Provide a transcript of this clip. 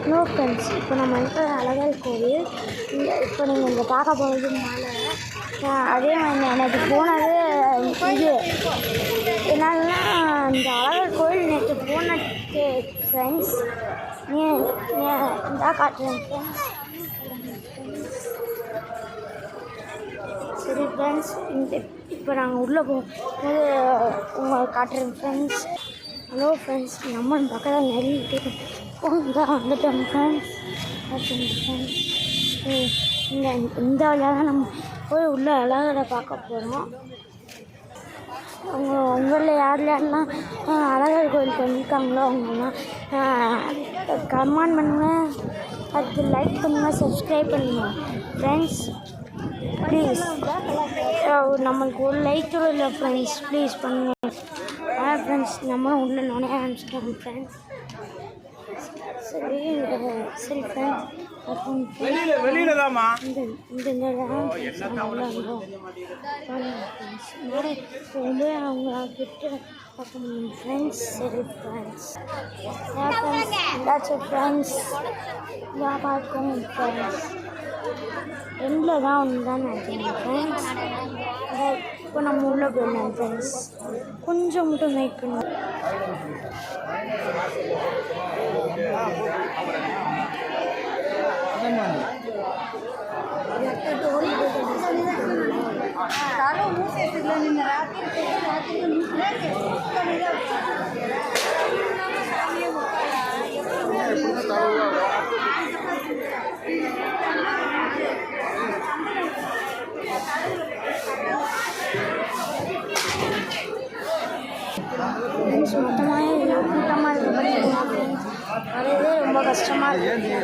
No friends, இப்போ நம்ம இருக்கிற அழகர் கோவில். இப்போ நீங்கள் இங்கே பார்க்க போகிறது மேலே. அதே மாதிரி எனக்கு போனது இது என்னன்னா, இந்த அழகர் கோவில் நேற்று போனது ஃப்ரெண்ட்ஸ். இதாக காட்டுறேன் ஃப்ரெண்ட்ஸ். சரி ஃப்ரெண்ட்ஸ், இப்போ நாங்கள் உள்ளே போகும்போது உங்களுக்கு காட்டுறேன் ஃப்ரெண்ட்ஸ். ஹலோ ஃப்ரெண்ட்ஸ், நம்மளும் பக்கத்தில் நெல்லிட்டு தான் வந்துட்டோம் ஃப்ரெண்ட்ஸ். ஃப்ரெண்ட்ஸ், இந்த வழியாக தான் நம்ம போய் உள்ள அழகரை பார்க்க போகிறோம். உங்களில் யாரெல்லாம் அழகர் கோயிலுக்கு வந்திருக்காங்களோ அவங்கெல்லாம் கமெண்ட் பண்ணுங்கள், அதுக்கு லைக் பண்ணுங்கள், சப்ஸ்கிரைப் பண்ணுங்கள் ஃப்ரெண்ட்ஸ். ப்ளீஸ் நம்மளுக்கு ஒரு லைக் கூட இல்லை ஃப்ரெண்ட்ஸ், ப்ளீஸ் பண்ணுங்கள். ஃப்ரெண்ட்ஸ், நம்மளும் உள்ள நுழைய ஆரம்பிச்சிட்டோம் ஃப்ரெண்ட்ஸ். சரி ஃப்ரெண்ட்ஸ், இந்த அவங்க கிட்ட பார்க்க முடியும் ஃப்ரெண்ட்ஸ். சரி ஃப்ரெண்ட்ஸ், ஏதாச்சும் ஃப்ரெண்ட்ஸ் பார்க்கணும் ஃப்ரெண்ட்ஸ். ரெண்டில் தான் ஒன்று தான் நினைக்கிறேன் ஃப்ரெண்ட்ஸ். இப்போ நம்ம உள்ளே போயிடலாம் ஃப்ரெண்ட்ஸ். கொஞ்சம் மட்டும் வெயிட் பண்ணுவோம். ஃப்ரெண்ட்ஸ், மொத்தமாக கூட்டமாக இருக்க பார்த்தீங்கன்னா ஃப்ரெண்ட்ஸ், வரதே ரொம்ப கஷ்டமாக இருக்குது.